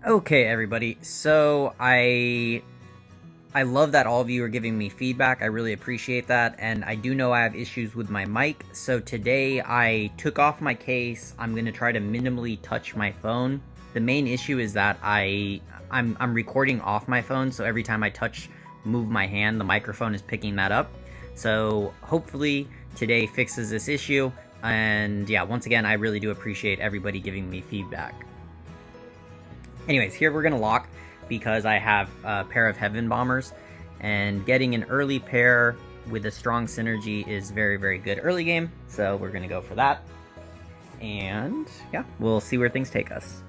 Okay, everybody. So I love that all of you are giving me feedback. I really appreciate that, and I do know I have issues with my mic. So today I took off my case. I'm going to try to minimally touch my phone. The main issue is that I'm recording off my phone, so every time I move my hand, the microphone is picking that up. So hopefully today fixes this issue. And yeah, once again, I really do appreciate everybody giving me feedback. Anyways, here we're gonna lock because I have a pair of Heaven Bombers, and getting an early pair with a strong synergy is very, very good early game, so we're gonna go for that. And yeah, we'll see where things take us.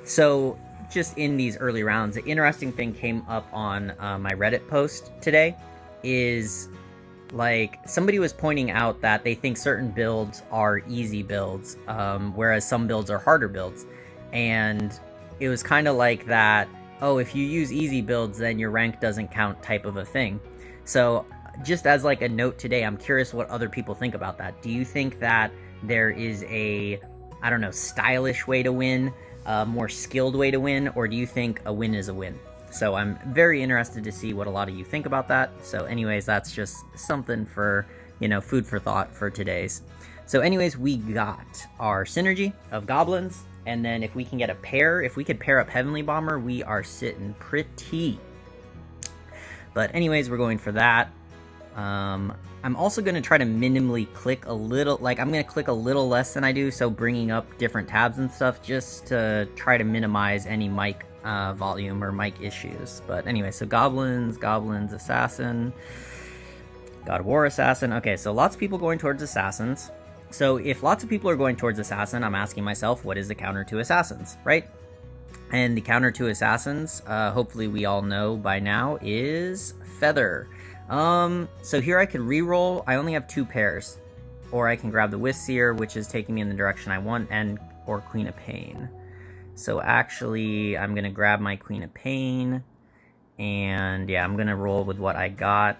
So just in these early rounds, the interesting thing came up on my Reddit post today is like somebody was pointing out that they think certain builds are easy builds, whereas some builds are harder builds. And it was kind of like that, oh, if you use easy builds, then your rank doesn't count type of a thing. So just as like a note today, I'm curious what other people think about that. Do you think that there is a, I don't know, stylish way to win, a more skilled way to win, or do you think a win is a win? So I'm very interested to see what a lot of you think about that. So anyways, that's just something for, food for thought for today's. So anyways, we got our synergy of goblins, and then if we can get a pair, if we could pair up Heavenly Bomber, we are sitting pretty. But anyways, we're going for that. I'm also going to try to minimally click a little, like I'm going to click a little less than I do, so bringing up different tabs and stuff just to try to minimize any mic volume or mic issues. But anyway, so goblins, assassin, God of War assassin. Okay, so lots of people going towards assassins. So if lots of people are going towards assassin, I'm asking myself, what is the counter to assassins, right? And the counter to assassins, hopefully we all know by now, is feather. So here I could reroll. I only have 2 pairs, or I can grab the Wisp Seer, which is taking me in the direction I want, or Queen of Pain. So actually, I'm gonna grab my Queen of Pain, and yeah, I'm gonna roll with what I got,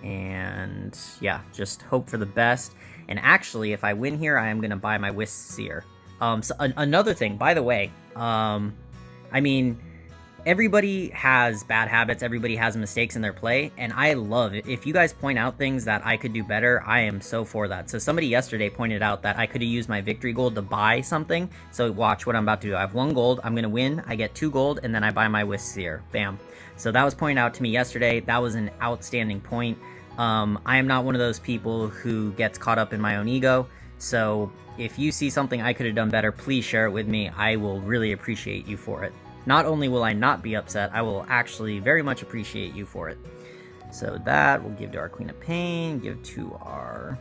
and yeah, just hope for the best. And actually, if I win here, I am gonna buy my Wisp Seer. So another thing, by the way, I mean, everybody has bad habits, everybody has mistakes in their play, and I love it. If you guys point out things that I could do better, I am so for that. So somebody yesterday pointed out that I could have used my victory gold to buy something. So watch what I'm about to do. I have 1 gold, I'm gonna win, I get 2 gold, and then I buy my Wisp Seer. Bam. So that was pointed out to me yesterday. That was an outstanding point. I am not one of those people who gets caught up in my own ego. So if you see something I could have done better, please share it with me. I will really appreciate you for it. Not only will I not be upset, I will actually very much appreciate you for it. So that we'll give to our Queen of Pain, give to our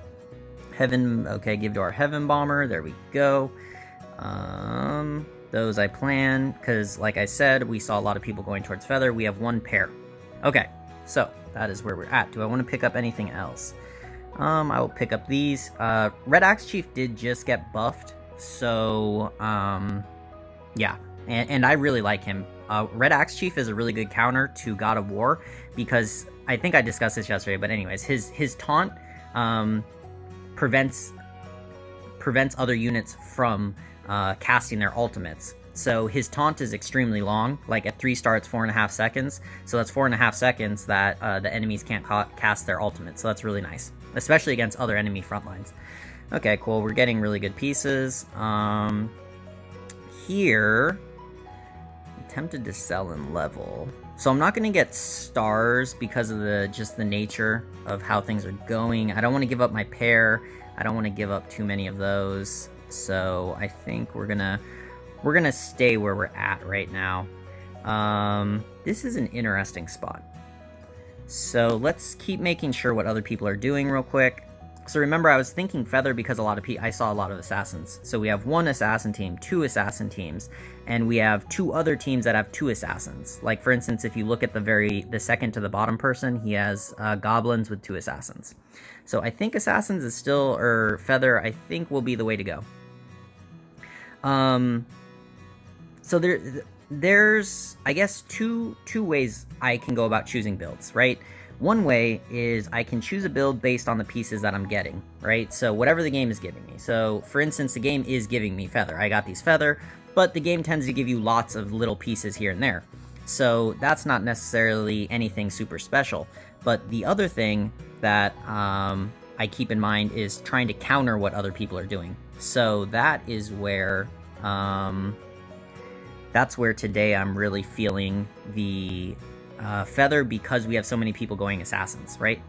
Heaven, okay, give to our Heaven Bomber, there we go. Those I plan, because like I said, we saw a lot of people going towards Feather. We have 1 pair. Okay, so that is where we're at. Do I want to pick up anything else? I will pick up these. Red Axe Chief did just get buffed, so, yeah. And I really like him. Red Axe Chief is a really good counter to God of War, because I think I discussed this yesterday, but anyways, his taunt prevents other units from casting their ultimates. So his taunt is extremely long, like at 3-star it's 4.5 seconds, so that's 4.5 seconds that the enemies can't cast their ultimate, so that's really nice, especially against other enemy front lines. Okay, cool, we're getting really good pieces. Here, tempted to sell and level. So I'm not going to get stars because of just the nature of how things are going. I don't want to give up my pair. I don't want to give up too many of those. So I think we're gonna stay where we're at right now. This is an interesting spot. So let's keep making sure what other people are doing real quick. So remember, I was thinking Feather because I saw a lot of assassins. So we have 1 assassin team, 2 assassin teams, and we have 2 other teams that have 2 assassins. Like for instance, if you look at the second to the bottom person, he has goblins with 2 assassins. So I think assassins is still, or Feather, I think will be the way to go. So there's, I guess, two ways I can go about choosing builds, right? One way is I can choose a build based on the pieces that I'm getting, right? So whatever the game is giving me. So for instance, the game is giving me feather. I got these feather, but the game tends to give you lots of little pieces here and there. So that's not necessarily anything super special. But the other thing that I keep in mind is trying to counter what other people are doing. So that is where today I'm really feeling the feather, because we have so many people going assassins, right?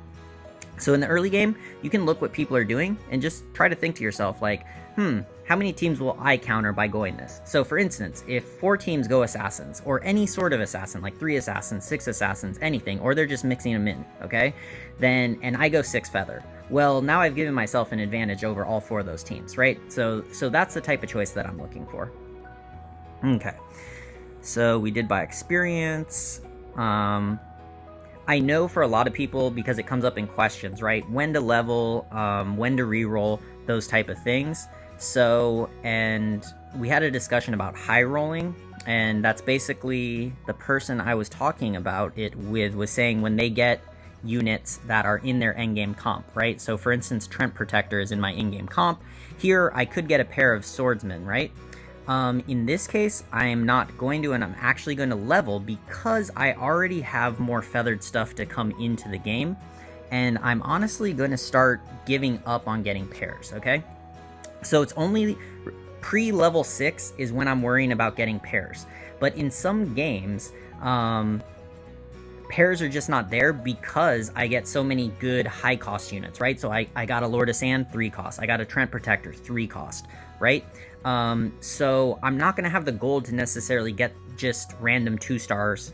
So in the early game, you can look what people are doing and just try to think to yourself, like, how many teams will I counter by going this? So for instance, if 4 teams go assassins, or any sort of assassin, like 3 assassins, 6 assassins, anything, or they're just mixing them in, okay? Then, and I go 6 feather. Well, now I've given myself an advantage over all 4 of those teams, right? So that's the type of choice that I'm looking for. Okay, so we did by experience. I know for a lot of people, because it comes up in questions, right? When to level, when to reroll, those type of things. So, and we had a discussion about high rolling, and that's basically the person I was talking about it with was saying when they get units that are in their endgame comp, right? So for instance, Trent Protector is in my in-game comp. Here, I could get a pair of swordsmen, right? In this case, I am not going to, and I'm actually going to level because I already have more feathered stuff to come into the game, and I'm honestly going to start giving up on getting pairs, okay? So it's only pre-level 6 is when I'm worrying about getting pairs, but in some games, pairs are just not there because I get so many good high-cost units, right? So I got a Lord of Sand, 3 cost. I got a Trent Protector, 3 cost, right? So I'm not going to have the gold to necessarily get just random 2 stars.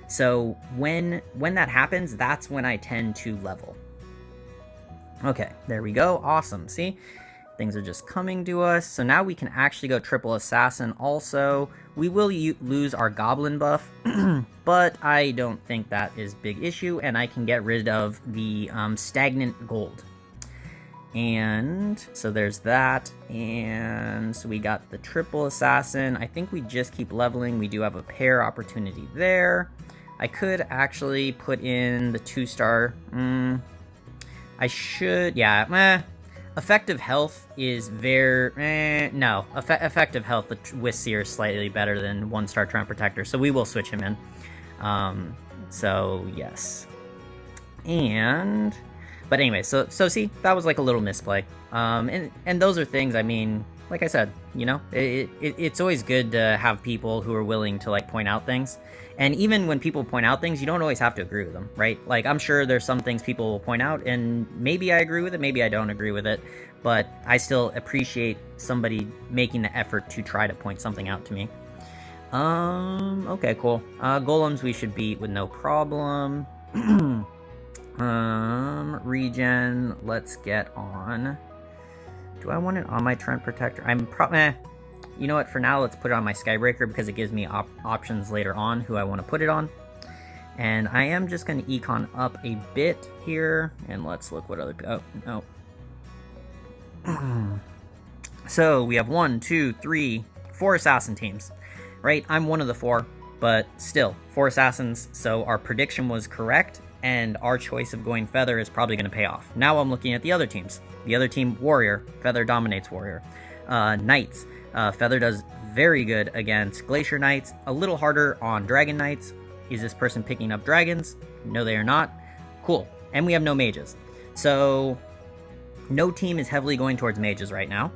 So when that happens, that's when I tend to level. Okay, there we go. Awesome. See? Things are just coming to us. So now we can actually go triple assassin also. We will lose our goblin buff, but I don't think that is a big issue, and I can get rid of the stagnant gold. And so there's that, and so we got the triple assassin. I think we just keep leveling. We do have a pair opportunity there. I could actually put in the 2-star. I should, yeah, effective health is very, no. Effective health with Seer is slightly better than 1-star Trent Protector, so we will switch him in. So, yes. But anyway, so see, that was like a little misplay. And those are things, I mean, like I said, you know, it's always good to have people who are willing to, like, point out things. And even when people point out things, you don't always have to agree with them, right? Like, I'm sure there's some things people will point out, and maybe I agree with it, maybe I don't agree with it, but I still appreciate somebody making the effort to try to point something out to me. Okay, cool. Golems we should beat with no problem. Regen, let's get on. Do I want it on my Trent Protector? You know what, for now, let's put it on my Skybreaker because it gives me options later on who I want to put it on. And I am just going to econ up a bit here, and let's look what other, oh, no. So, we have 1, 2, 3, 4 assassin teams, right? I'm one of the 4, but still, 4 assassins, so our prediction was correct, and our choice of going feather is probably going to pay off. Now I'm looking at the other teams. The other team, Warrior, feather dominates Warrior. Knights, feather does very good against Glacier Knights, a little harder on Dragon Knights. Is this person picking up dragons? No, they are not. Cool. And we have no mages. So, no team is heavily going towards mages right now.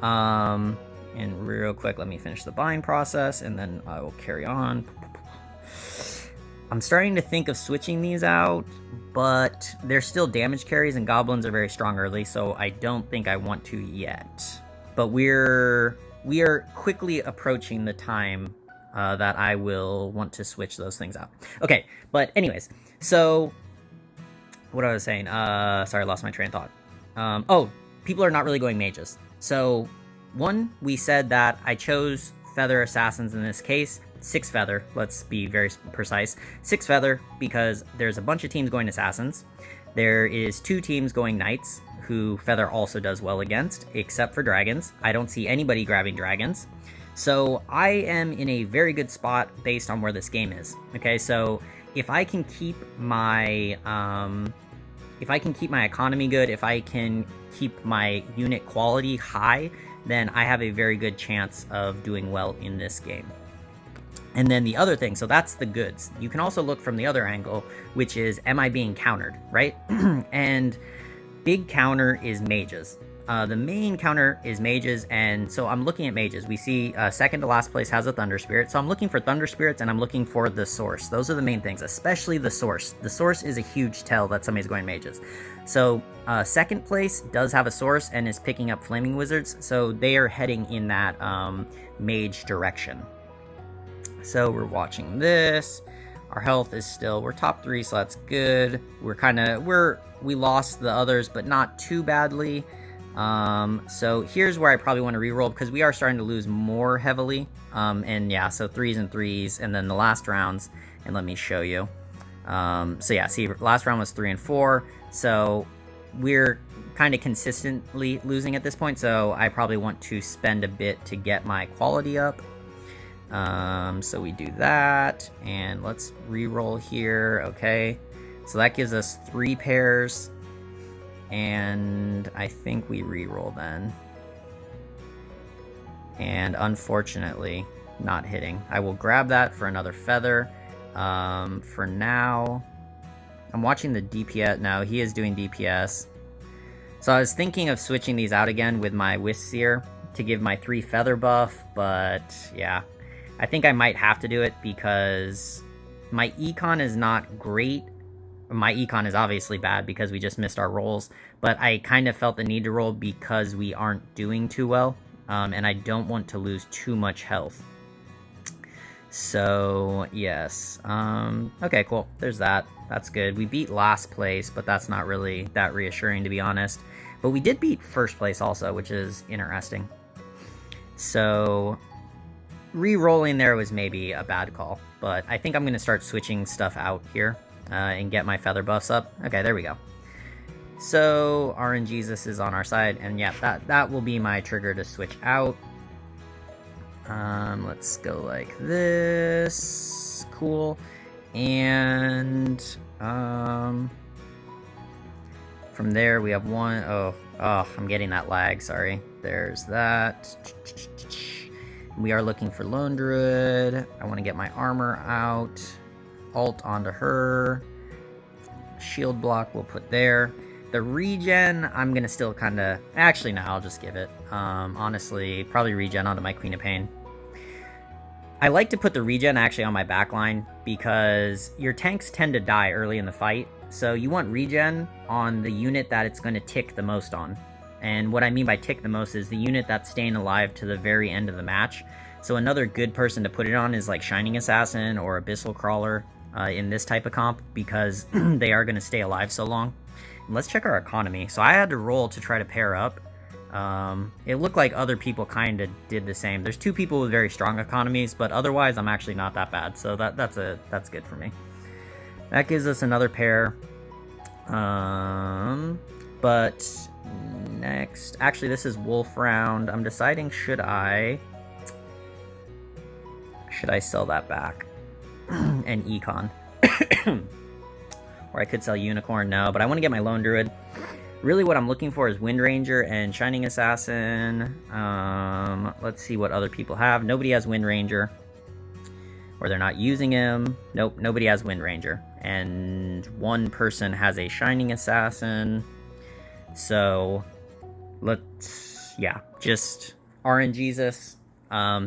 And real quick, let me finish the bind process, and then I will carry on. I'm starting to think of switching these out, but they're still damage carries, and goblins are very strong early, so I don't think I want to yet. But we are quickly approaching the time that I will want to switch those things out. Okay, but anyways, so what I was saying, sorry, I lost my train of thought. Oh, people are not really going mages. So, one, we said that I chose feather assassins in this case. 6 feather, let's be very precise. 6 feather because there's a bunch of teams going assassins. There is 2 teams going knights, who feather also does well against, except for dragons. I don't see anybody grabbing dragons. So I am in a very good spot based on where this game is. Okay, so if I can keep my economy good, if I can keep my unit quality high, then I have a very good chance of doing well in this game. And then the other thing, so that's the goods. You can also look from the other angle, which is, am I being countered, right? And big counter is mages. The main counter is mages, and so I'm looking at mages. We see second to last place has a Thunder Spirit, so I'm looking for Thunder Spirits, and I'm looking for the source. Those are the main things, especially the source. The source is a huge tell that somebody's going mages. So second place does have a source and is picking up Flaming Wizards, so they are heading in that mage direction. So we're watching this. Our health is still, we're top 3, so that's good. We lost the others, but not too badly. So here's where I probably want to reroll, because we are starting to lose more heavily. And yeah, so 3s and 3s, and then the last rounds, and let me show you. So yeah, see, last round was 3 and 4, so we're kind of consistently losing at this point, so I probably want to spend a bit to get my quality up. So we do that, and let's re-roll here. Okay, so that gives us 3 pairs, and I think we re-roll then. And unfortunately, not hitting. I will grab that for another feather. For now, I'm watching the DPS. No, he is doing DPS. So I was thinking of switching these out again with my Wisp Seer to give my 3 feather buff, but yeah. I think I might have to do it because my econ is not great. My econ is obviously bad because we just missed our rolls, but I kind of felt the need to roll because we aren't doing too well, and I don't want to lose too much health. So, yes. Okay, cool. There's that. That's good. We beat last place, but that's not really that reassuring, to be honest. But we did beat first place also, which is interesting. So re-rolling there was maybe a bad call, but I think I'm going to start switching stuff out here and get my feather buffs up. Okay, there we go. So RNGesus is on our side, and yeah, that will be my trigger to switch out. Let's go like this. Cool. And from there we have one. Oh, I'm getting that lag, sorry. There's that. We are looking for Lone Druid. I want to get my armor out. Alt onto her. Shield block we'll put there. The regen, I'm going to still kind of... Actually, no, I'll just give it. Honestly, probably regen onto my Queen of Pain. I like to put the regen actually on my backline because your tanks tend to die early in the fight. So you want regen on the unit that it's going to tick the most on. And what I mean by tick the most is the unit that's staying alive to the very end of the match. So another good person to put it on is like Shining Assassin or Abyssal Crawler in this type of comp, because they are going to stay alive so long. And let's check our economy. So I had to roll to try to pair up. It looked like other people kind of did the same. There's 2 people with very strong economies, but otherwise I'm actually not that bad. So that's good for me. That gives us another pair. But next, actually this is Wolf round. I'm deciding should I sell that back and econ. Or I could sell Unicorn. No, but I want to get my Lone Druid. Really what I'm looking for is Wind Ranger and Shining Assassin. Let's see what other people have. Nobody has Wind Ranger, or they're not using him. Nope, nobody has Wind Ranger, and one person has a Shining Assassin. So let's, yeah, just RNGesus.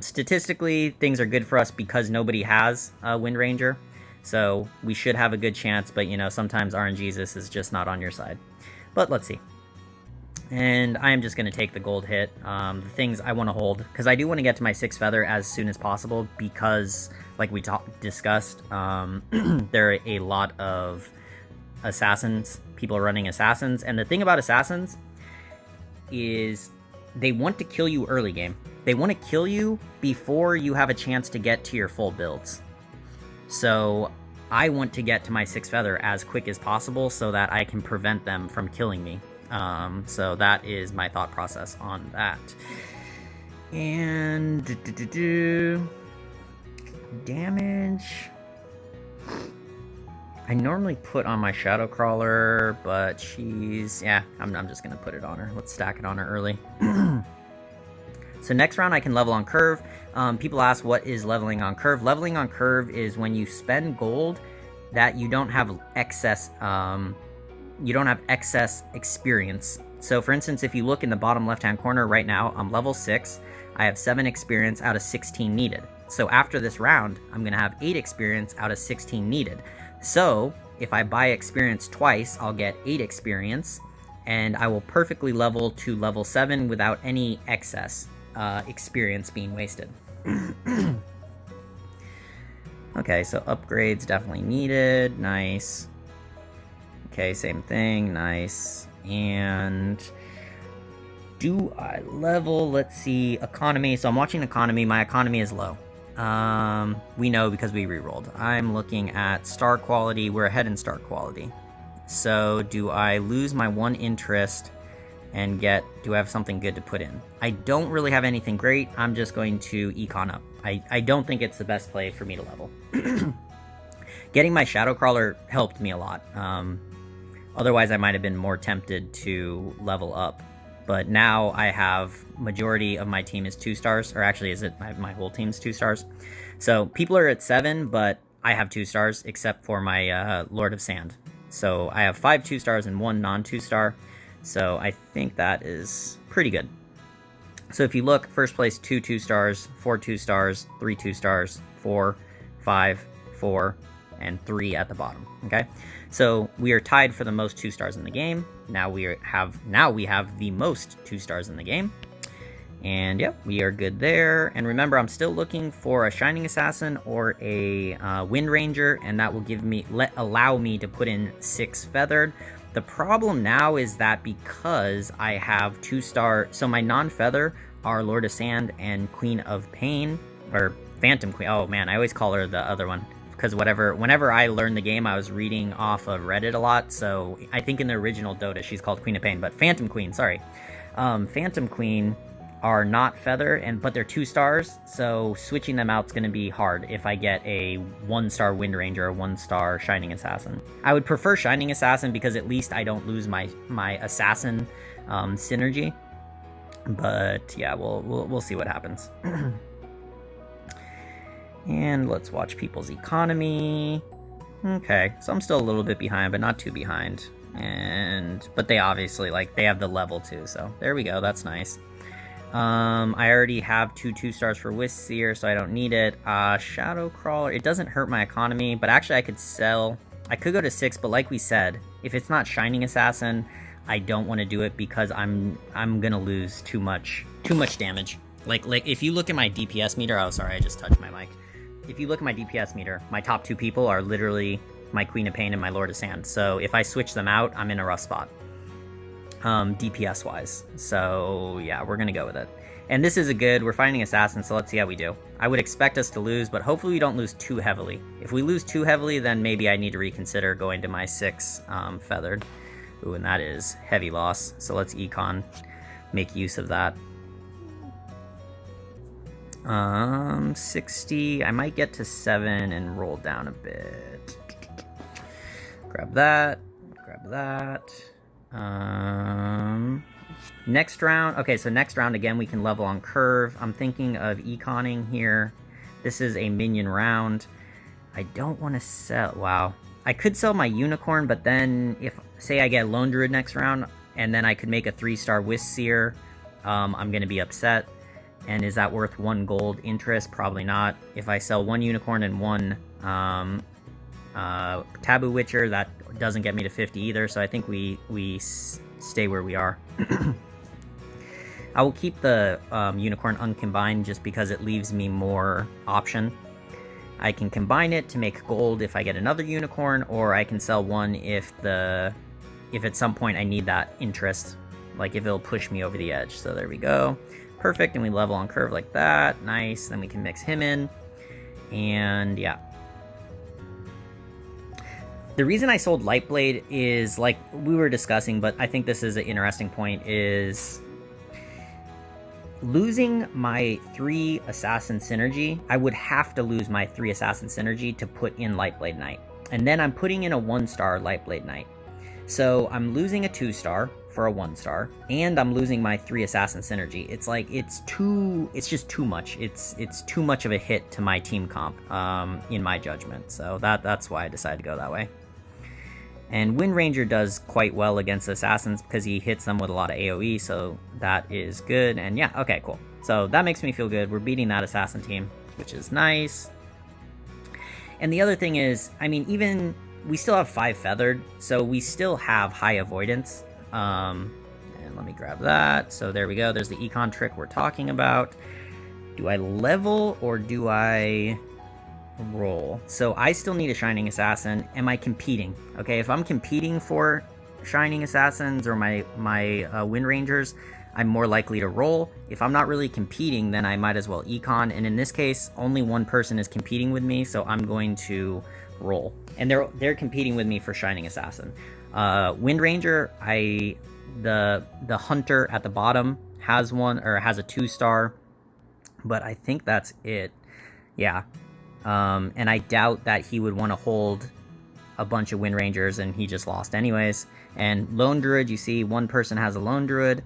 Statistically, things are good for us because nobody has Wind Ranger, so we should have a good chance, but you know, sometimes RNGesus is just not on your side. But let's see. And I am just going to take the gold hit. The things I want to hold, because I do want to get to my 6 feather as soon as possible, because like we discussed, there are a lot of assassins. People are running assassins, and the thing about assassins is they want to kill you early game. They want to kill you before you have a chance to get to your full builds. So I want to get to my 6 feather as quick as possible so that I can prevent them from killing me. So that is my thought process on that. And damage. I normally put on my Shadow Crawler, but she's... yeah, I'm just going to put it on her. Let's stack it on her early. So next round I can level on Curve. People ask, what is leveling on Curve? Leveling on Curve is when you spend gold that you don't have excess experience. So for instance, if you look in the bottom left-hand corner right now, I'm level 6. I have 7 experience out of 16 needed. So after this round, I'm going to have 8 experience out of 16 needed. So if I buy experience twice, I'll get 8 experience, and I will perfectly level to level 7 without any excess experience being wasted. Okay, so upgrades definitely needed. Nice. Okay, same thing. Nice. And do I level? Let's see. Economy. So I'm watching economy. My economy is low. We know because we rerolled. I'm looking at star quality. We're ahead in star quality. So do I lose my 1 interest and do I have something good to put in? I don't really have anything great. I'm just going to econ up. I don't think it's the best play for me to level. Getting my Shadow Crawler helped me a lot. Otherwise, I might have been more tempted to level up. But now I have majority of my team is 2 stars, or actually is it my whole team's 2 stars. So people are at 7, but I have 2 stars except for my Lord of Sand. So I have 5 2 stars and 1 non-2 star. So I think that is pretty good. So if you look, first place 2 2 stars, 4 2 stars, 3 2 stars, 4, 5, 4, and 3 at the bottom. Okay, so we are tied for the most 2 stars in the game. Now we have the most 2 stars in the game, and yep, we are good there. And remember, I'm still looking for a Shining Assassin or a Wind Ranger, and that will allow me to put in 6 feathered. The problem now is that because I have 2 star, so my non-feather are Lord of Sand and Queen of Pain, or Phantom Queen. Oh man, I always call her the other one. Because whenever I learned the game, I was reading off of Reddit a lot, so I think in the original Dota, she's called Queen of Pain, but Phantom Queen, sorry. Phantom Queen are not feather, but they're 2 stars, so switching them out is going to be hard if I get a 1-star Wind Ranger or 1-star Shining Assassin. I would prefer Shining Assassin because at least I don't lose my Assassin synergy, but yeah, we'll see what happens. And let's watch people's economy. Okay, so I'm still a little bit behind, but not too behind. But they obviously, they have the level too, so there we go, that's nice. I already have 2 2 stars for Wisp Seer, so I don't need it. Shadow Crawler, it doesn't hurt my economy, but actually I could sell. I could go to 6, but like we said, if it's not Shining Assassin, I don't want to do it because I'm gonna lose too much damage. Like if you look at my DPS meter, oh sorry, I just touched my mic. If you look at my DPS meter, my top 2 people are literally my Queen of Pain and my Lord of Sand. So if I switch them out, I'm in a rough spot, DPS wise. So yeah, we're gonna go with it. And this is we're fighting Assassins, so let's see how we do. I would expect us to lose, but hopefully we don't lose too heavily. If we lose too heavily, then maybe I need to reconsider going to my 6 feathered. Ooh, and that is heavy loss. So let's econ, make use of that. 60, I might get to 7 and roll down a bit. Grab that. Next round, okay, so next round again we can level on Curve. I'm thinking of econing here. This is a minion round. I don't want to sell, wow. I could sell my Unicorn, but then if, say I get Lone Druid next round, and then I could make a 3-star Wisp Seer, I'm gonna be upset. And is that worth 1 gold interest? Probably not. If I sell 1 Unicorn and 1 Taboo Witcher, that doesn't get me to 50 either, so I think we stay where we are. I will keep the Unicorn uncombined just because it leaves me more option. I can combine it to make gold if I get another Unicorn, or I can sell 1 if at some point I need that interest, like if it'll push me over the edge. So there we go. Perfect, and we level on Curve like that. Nice, then we can mix him in. And yeah. The reason I sold Lightblade is, like we were discussing, but I think this is an interesting point, is losing my 3 Assassin synergy. I would have to lose my 3 Assassin synergy to put in Lightblade Knight. And then I'm putting in a 1-star Lightblade Knight. So I'm losing a 2-star for a 1-star, and I'm losing my 3 assassin synergy. It's like it's just too much. It's too much of a hit to my team comp, in my judgment. So that's why I decided to go that way. And Wind Ranger does quite well against assassins because he hits them with a lot of AoE, so that is good. And yeah, okay, cool. So that makes me feel good. We're beating that assassin team, which is nice. And the other thing is, I mean, even we still have 5 feathered, so we still have high avoidance. And let me grab that. So there we go. There's the econ trick we're talking about. Do I level or do I roll? So I still need a Shining Assassin. Am I competing? Okay, if I'm competing for Shining Assassins or my Wind Rangers, I'm more likely to roll. If I'm not really competing, then I might as well econ. And in this case, only one person is competing with me, so I'm going to roll. And they're competing with me for Shining Assassin. Wind Ranger, the hunter at the bottom has one, or has a 2-star, but I think that's it. Yeah. And I doubt that he would want to hold a bunch of Wind Rangers, and he just lost anyways. And Lone Druid, you see one person has a Lone Druid,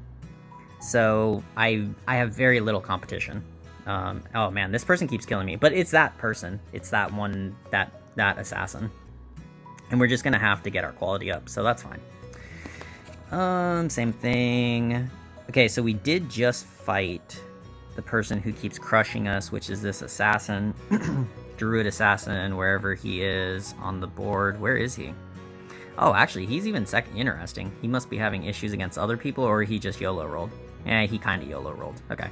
so I have very little competition. Oh man, this person keeps killing me, but it's that person. It's that one, that assassin. And we're just gonna have to get our quality up, so that's fine. Same thing. Okay, so we did just fight the person who keeps crushing us, which is this assassin. Druid assassin, wherever he is on the board. Where is he? Oh, actually, he's even second. Interesting. He must be having issues against other people, or he just YOLO rolled. Yeah, he kind of YOLO rolled. Okay.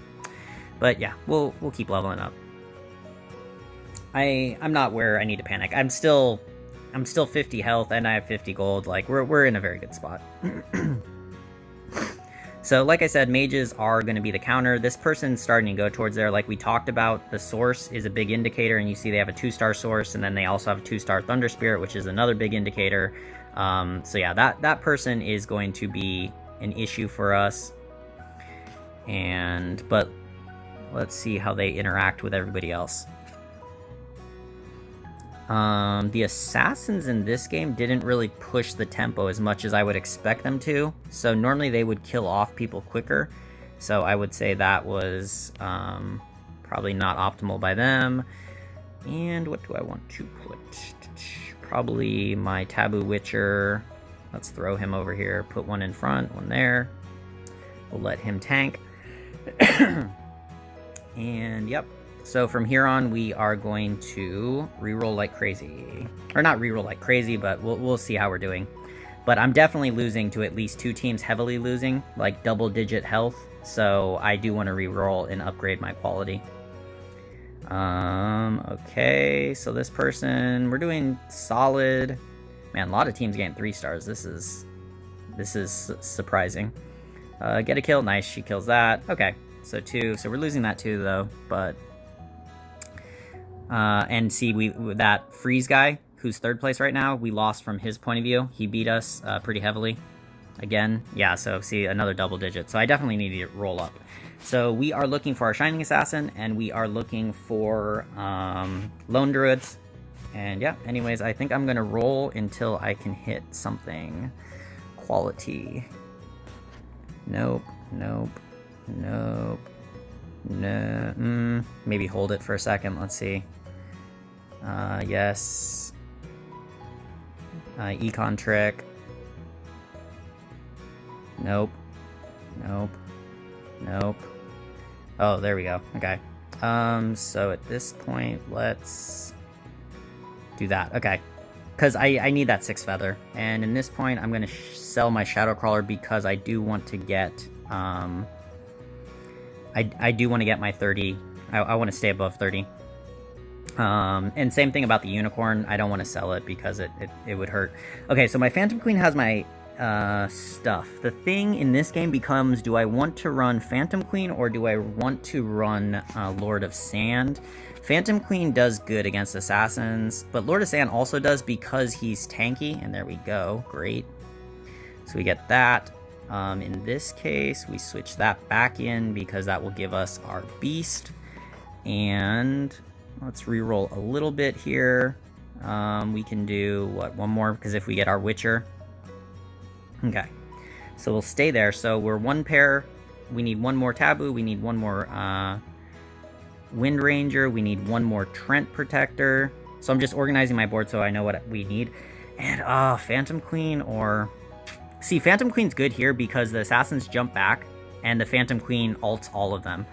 But yeah, we'll keep leveling up. I'm not where I need to panic. I'm still 50 health and I have 50 gold. Like we're in a very good spot. So like I said, mages are going to be the counter. This person's starting to go towards there. Like we talked about, the source is a big indicator, and you see they have a 2-star source, and then they also have a 2-star Thunder Spirit, which is another big indicator. So yeah, that person is going to be an issue for us. But let's see how they interact with everybody else. The assassins in this game didn't really push the tempo as much as I would expect them to. So normally they would kill off people quicker. So I would say that was probably not optimal by them. And what do I want to put? Probably my Taboo Witcher. Let's throw him over here. Put one in front, one there. We'll let him tank. And yep. So from here on, we are going to reroll like crazy. Or not reroll like crazy, but we'll see how we're doing. But I'm definitely losing to at least 2 teams, heavily losing, like double-digit health. So I do want to reroll and upgrade my quality. Okay, so this person, we're doing solid. Man, a lot of teams getting 3 stars. This is surprising. Get a kill, nice, she kills that. Okay, so 2. So we're losing that 2 though, but... and see, that Freeze guy, who's 3rd place right now, we lost from his point of view. He beat us pretty heavily. Again, yeah, so see, another double digit. So I definitely need to roll up. So we are looking for our Shining Assassin, and we are looking for Lone Druids. And yeah, anyways, I think I'm going to roll until I can hit something quality. Nope, nope, nope. No, maybe hold it for a second. Let's see. Yes. Econ trick. Nope. Nope. Nope. Oh, there we go. Okay. So at this point, let's do that. Okay. Because I need that 6 feather. And in this point, I'm going to sell my Shadow Crawler because I do want to get... I do want to get my 30. I want to stay above 30. And same thing about the Unicorn. I don't want to sell it because it would hurt. Okay, so my Phantom Queen has my stuff. The thing in this game becomes, do I want to run Phantom Queen or do I want to run Lord of Sand? Phantom Queen does good against assassins, but Lord of Sand also does because he's tanky. And there we go. Great. So we get that. In this case, we switch that back in because that will give us our beast. And let's reroll a little bit here. We can do, what, one more, because if we get our Witcher. Okay, so we'll stay there. So we're one pair. We need one more Taboo. We need one more Wind Ranger. We need one more Trent Protector. So I'm just organizing my board so I know what we need. And Phantom Queen or... See, Phantom Queen's good here because the Assassins jump back and the Phantom Queen ults all of them.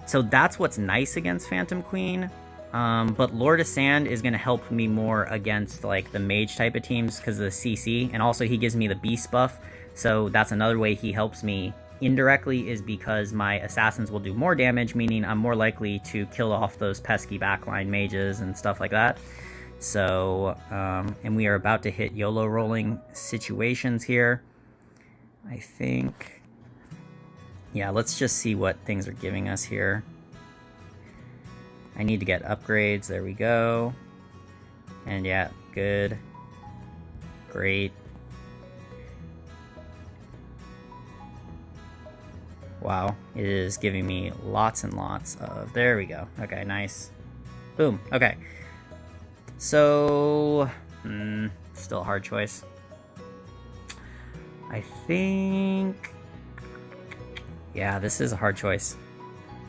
So that's what's nice against Phantom Queen. But Lord of Sand is going to help me more against like the mage type of teams because of the CC. And also he gives me the beast buff. So that's another way he helps me indirectly, is because my assassins will do more damage, meaning I'm more likely to kill off those pesky backline mages and stuff like that. So, and we are about to hit YOLO rolling situations here. I think, yeah, let's just see what things are giving us here. I need to get upgrades. There we go. And yeah, good. Great. Wow, it is giving me lots and lots of... There we go. Okay, nice. Boom. Okay. So... still a hard choice. I think... Yeah, this is a hard choice.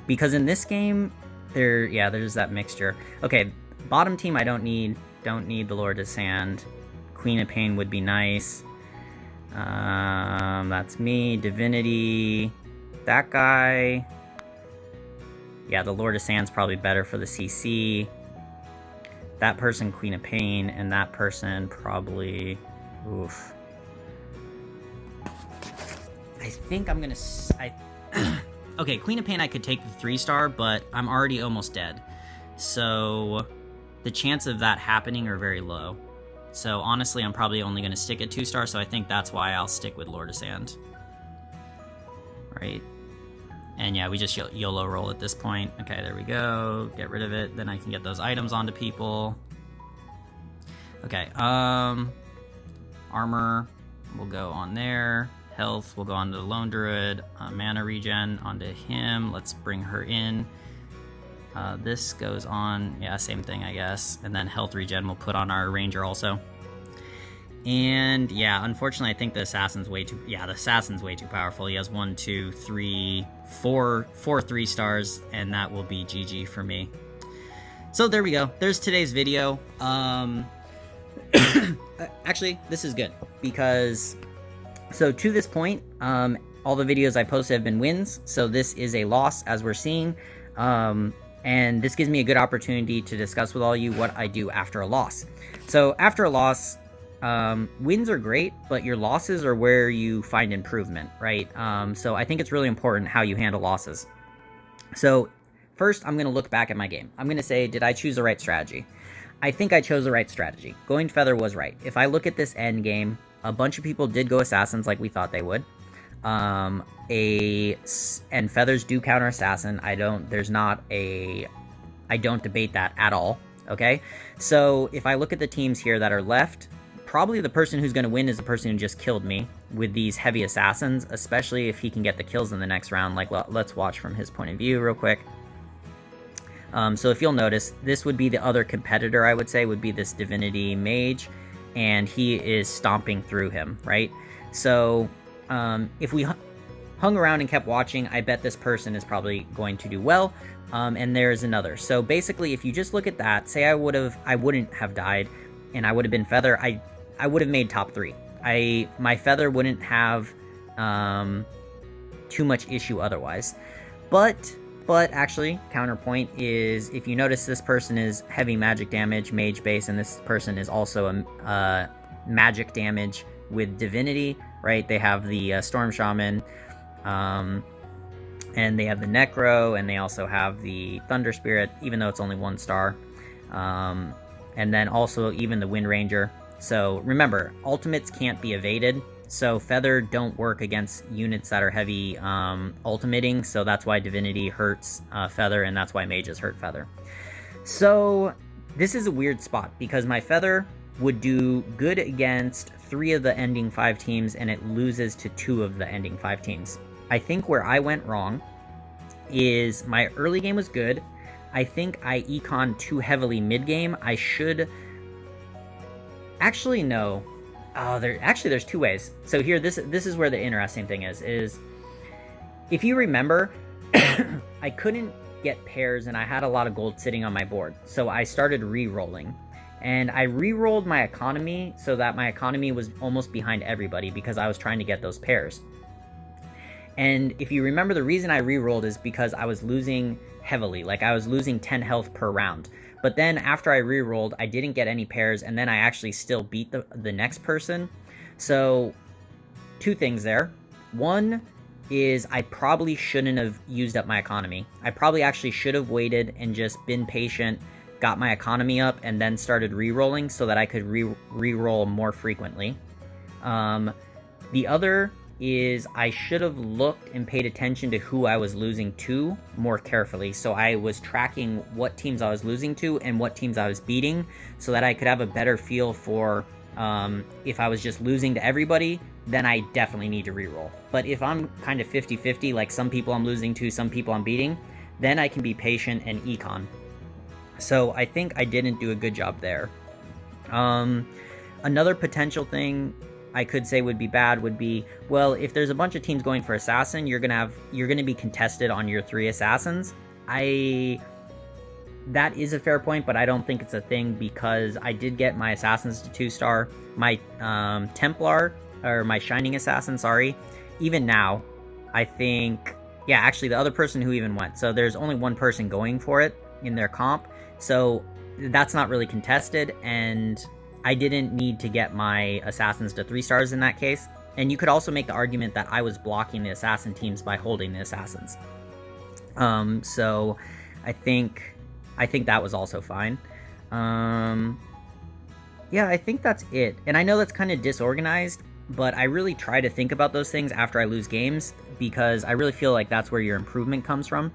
Because in this game, there's that mixture. Okay, bottom team I don't need the Lord of Sand. Queen of Pain would be nice. That's me. Divinity... That guy, yeah, the Lord of Sand's probably better for the CC. That person, Queen of Pain, and that person probably, oof. I think I'm gonna, okay, Queen of Pain I could take the 3-star, but I'm already almost dead. So the chance of that happening are very low. So honestly, I'm probably only gonna stick at 2-star, so I think that's why I'll stick with Lord of Sand. Right. And yeah, we just YOLO roll at this point. Okay, there we go. Get rid of it. Then I can get those items onto people. Okay, armor will go on there. Health will go onto the Lone Druid. Mana regen onto him. Let's bring her in. This goes on, yeah, same thing, I guess. And then health regen we'll put on our Ranger also. And yeah, unfortunately, I think the Assassin's way too... Yeah, the Assassin's way too powerful. He has 1, 2, 3, 4 3-stars, and that will be GG for me. So there we go. There's today's video. Actually, this is good because... So to this point, all the videos I posted have been wins. So this is a loss, as we're seeing. And this gives me a good opportunity to discuss with all you what I do after a loss. So after a loss... wins are great, but your losses are where you find improvement, right? So I think it's really important how you handle losses. So first, I'm going to look back at my game. I'm going to say, did I choose the right strategy? I think I chose the right strategy. Going Feather was right. If I look at this end game, a bunch of people did go Assassins like we thought they would. And Feathers do counter Assassin. I don't debate that at all, okay? So if I look at the teams here that are left, probably the person who's going to win is the person who just killed me with these heavy assassins, especially if he can get the kills in the next round. Like, let's watch from his point of view real quick. So if you'll notice, this would be the other competitor, I would say, would be this Divinity Mage, and he is stomping through him, right? So if we hung around and kept watching, I bet this person is probably going to do well. And there's another. So basically, if you just look at that, say I wouldn't have died, and I would have been Feather, I would have made top 3. My Feather wouldn't have too much issue otherwise. But actually, counterpoint is, if you notice, this person is heavy magic damage, mage base, and this person is also a magic damage with divinity, right? They have the Storm Shaman, and they have the Necro, and they also have the Thunder Spirit, even though it's only 1 star. And then also even the Wind Ranger. So remember, ultimates can't be evaded, so Feather don't work against units that are heavy ultimating, so that's why Divinity hurts Feather, and that's why Mages hurt Feather. So this is a weird spot, because my Feather would do good against 3 of the ending 5 teams, and it loses to 2 of the ending 5 teams. I think where I went wrong is my early game was good. I think I econ too heavily mid-game. I should... Actually, no. Oh, there's two ways. So here, this is where the interesting thing is if you remember, I couldn't get pairs and I had a lot of gold sitting on my board. So I started re-rolling. And I re-rolled my economy so that my economy was almost behind everybody because I was trying to get those pairs. And if you remember, the reason I re-rolled is because I was losing heavily. Like, I was losing 10 health per round. But then after I re-rolled, I didn't get any pairs, and then I actually still beat the next person. So, two things there. One is I probably shouldn't have used up my economy. I probably actually should have waited and just been patient, got my economy up, and then started re-rolling so that I could re-roll more frequently. The other is I should have looked and paid attention to who I was losing to more carefully. So I was tracking what teams I was losing to and what teams I was beating so that I could have a better feel for if I was just losing to everybody, then I definitely need to reroll. But if I'm kind of 50-50, like some people I'm losing to, some people I'm beating, then I can be patient and econ. So I think I didn't do a good job there. Another potential thing I could say would be bad would be, well, if there's a bunch of teams going for assassin, you're gonna be contested on your 3 assassins. That is a fair point, but I don't think it's a thing because I did get my assassins to 2-star. My Templar, or my Shining Assassin, sorry, even now, I think, yeah, actually the other person who even went. So there's only one person going for it in their comp, so that's not really contested, and I didn't need to get my assassins to 3 stars in that case. And you could also make the argument that I was blocking the assassin teams by holding the assassins. So I think that was also fine. Yeah, I think that's it. And I know that's kind of disorganized, but I really try to think about those things after I lose games because I really feel like that's where your improvement comes from.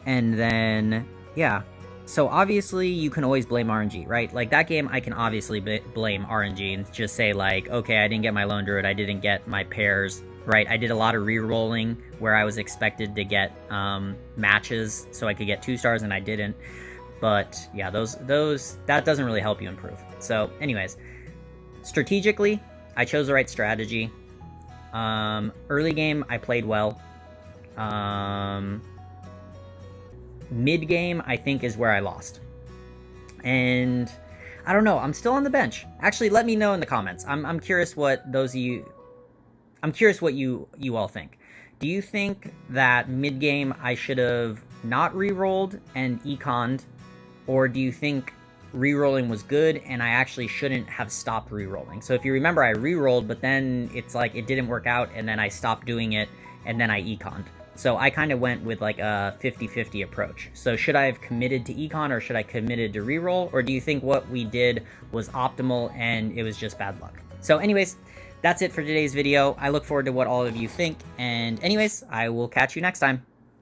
And then, yeah. So obviously you can always blame RNG, right? Like that game, I can obviously blame RNG and just say like, okay, I didn't get my Lone Druid, I didn't get my pairs, right? I did a lot of re-rolling where I was expected to get matches so I could get 2 stars and I didn't. But yeah, that doesn't really help you improve. So anyways, strategically, I chose the right strategy. Early game, I played well. Mid-game, I think, is where I lost. And I don't know, I'm still on the bench. Actually, let me know in the comments. I'm curious what you all think. Do you think that mid-game I should have not re-rolled and econned, or do you think re-rolling was good and I actually shouldn't have stopped re-rolling? So if you remember, I re-rolled, but then it's like it didn't work out and then I stopped doing it and then I econned. So I kind of went with like a 50-50 approach. So should I have committed to econ or should I committed to reroll? Or do you think what we did was optimal and it was just bad luck? So anyways, that's it for today's video. I look forward to what all of you think. And anyways, I will catch you next time.